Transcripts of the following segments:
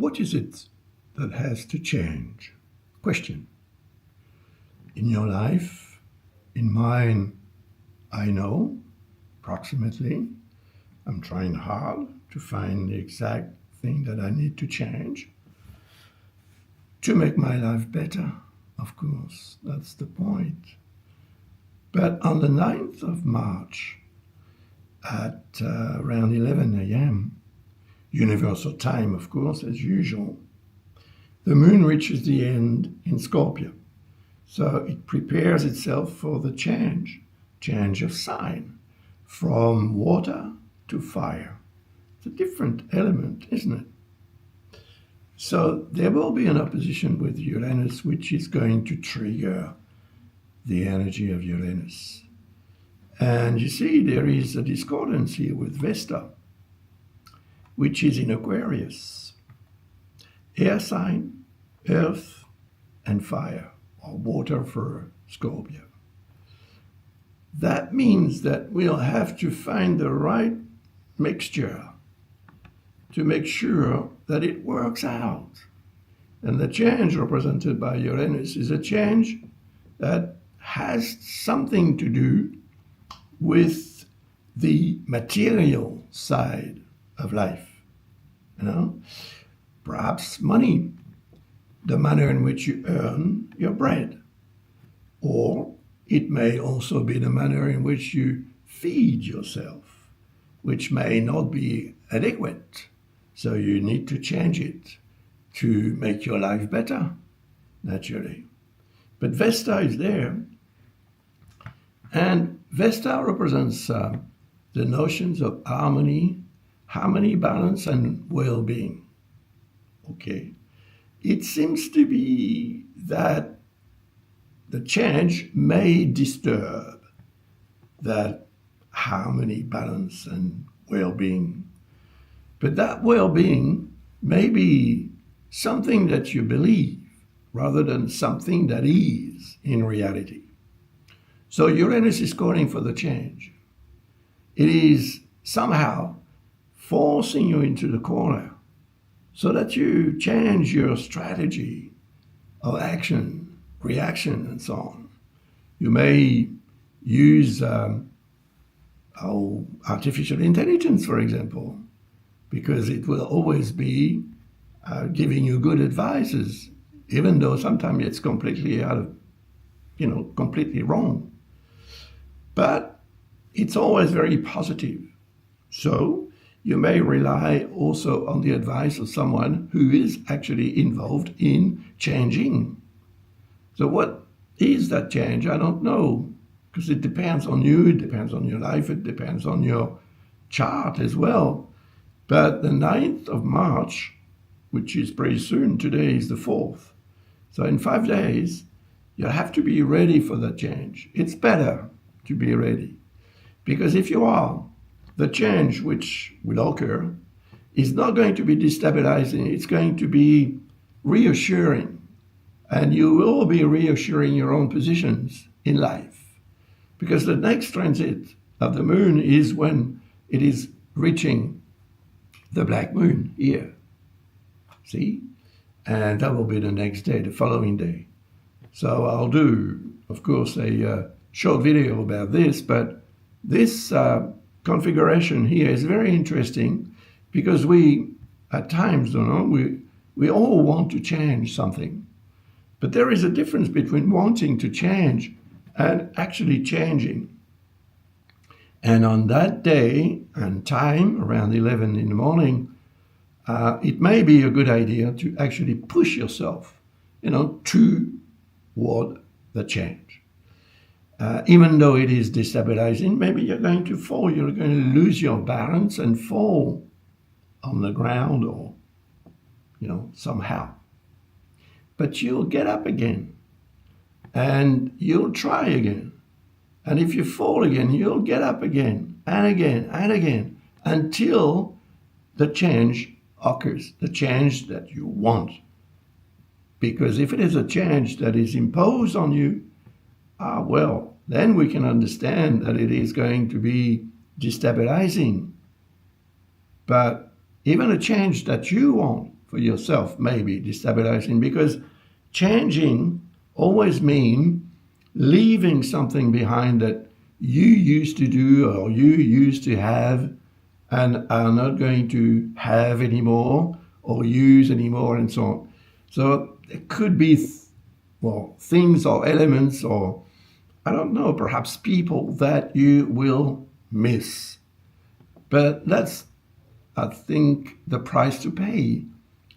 What is it that has to change? Question. In your life, in mine, I know, approximately. I'm trying hard to find the exact thing that I need to change to make my life better, of course. That's the point. But on the 9th of March at around 11 a.m., universal time, of course, as usual, the moon reaches the end in Scorpio. So it prepares itself for the change of sign, from water to fire. It's a different element, isn't it? So there will be an opposition with Uranus, which is going to trigger the energy of Uranus. And you see, there is a discordance here with Vesta, which is in Aquarius. Air sign, earth, and fire, or water for Scorpio. That means that we'll have to find the right mixture to make sure that it works out. And the change represented by Uranus is a change that has something to do with the material side of life. Perhaps money, the manner in which you earn your bread. Or it may also be the manner in which you feed yourself, which may not be adequate. So you need to change it to make your life better, naturally. But Vesta is there. And Vesta represents the notions of harmony, balance, and well-being. Okay. It seems to be that the change may disturb that harmony, balance, and well-being. But that well-being may be something that you believe rather than something that is in reality. So Uranus is calling for the change. It is somehow forcing you into the corner so that you change your strategy of action, reaction, and so on. You may use artificial intelligence, for example, because it will always be giving you good advices, even though sometimes it's completely completely wrong. But it's always very positive. So you may rely also on the advice of someone who is actually involved in changing. So what is that change? I don't know, because it depends on you, it depends on your life, it depends on your chart as well. But the 9th of March, which is pretty soon, today is the 4th. So in 5 days, you have to be ready for the change. It's better to be ready. Because if you are, the change which will occur is not going to be destabilizing, it's going to be reassuring. And you will be reassuring your own positions in life. Because the next transit of the moon is when it is reaching the black moon here. See? And that will be the next day, the following day. So I'll do, of course, a short video about this, but this configuration here is very interesting because we, at times, we all want to change something. But there is a difference between wanting to change and actually changing. And on that day and time, around 11 in the morning, it may be a good idea to actually push yourself, toward the change. Even though it is destabilizing, maybe you're going to fall, you're going to lose your balance and fall on the ground or, somehow. But you'll get up again and you'll try again. And if you fall again, you'll get up again and again and again until the change occurs, the change that you want. Because if it is a change that is imposed on you, then we can understand that it is going to be destabilizing. But even a change that you want, for yourself, maybe destabilizing, because changing always mean leaving something behind that you used to do or you used to have and are not going to have anymore or use anymore and so on. So it could be, things or elements or, I don't know, perhaps people that you will miss. But that's, I think, the price to pay.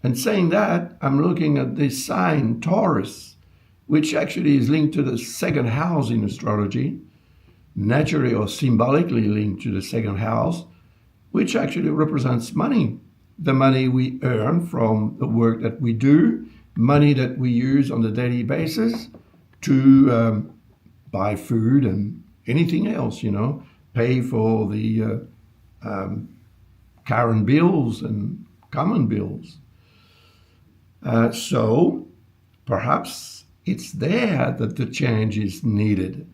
And saying that, I'm looking at this sign, Taurus, which actually is linked to the second house in astrology, naturally or symbolically linked to the second house, which actually represents money. The money we earn from the work that we do, money that we use on a daily basis to buy food and anything else, pay for the current bills and common bills. So perhaps it's there that the change is needed.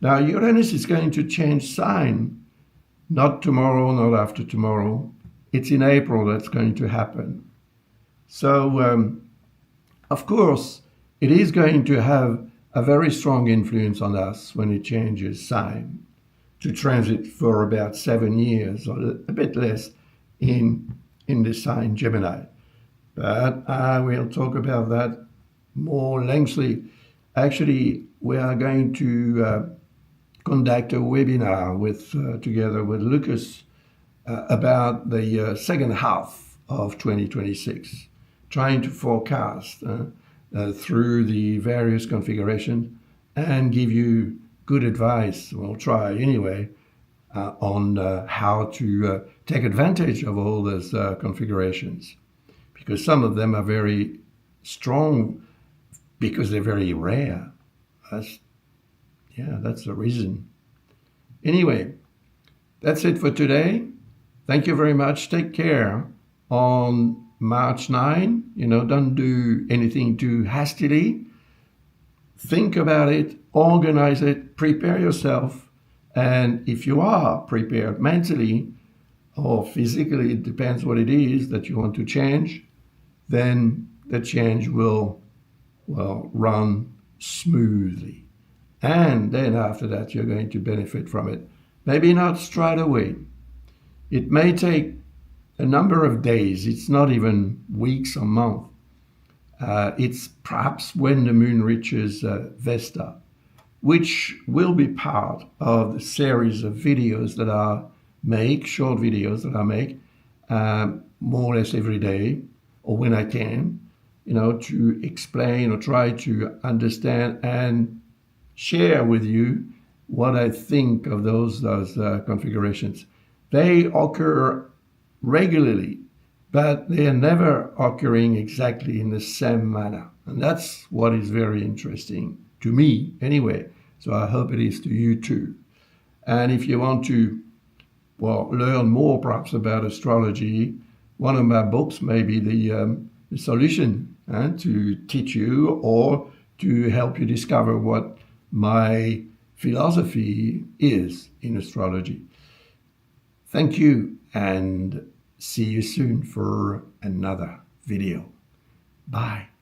Now, Uranus is going to change sign, not tomorrow, not after tomorrow. It's in April that's going to happen. So, of course, it is going to have a very strong influence on us when it changes sign, to transit for about 7 years or a bit less in the sign Gemini. But I will talk about that more lengthily. Actually, we are going to conduct a webinar together with Lucas about the second half of 2026, trying to forecast through the various configurations and give you good advice, we'll try anyway, on how to take advantage of all those configurations. Because some of them are very strong because they're very rare. That's the reason. Anyway, that's it for today. Thank you very much. Take care on March 9. Don't do anything too hastily. Think about it, organize it, prepare yourself. And if you are prepared mentally or physically, it depends what it is that you want to change, then the change will run smoothly. And then after that, you're going to benefit from it. Maybe not straight away. It may take a number of days. It's not even weeks or months. It's perhaps when the moon reaches Vesta, which will be part of the series of videos that I make, short videos that I make, more or less every day, or when I can, to explain or try to understand and share with you what I think of those configurations. They occur regularly, but they are never occurring exactly in the same manner. And that's what is very interesting to me anyway. So I hope it is to you too. And if you want to, learn more perhaps about astrology, one of my books may be the solution to teach you or to help you discover what my philosophy is in astrology. Thank you, and see you soon for another video. Bye.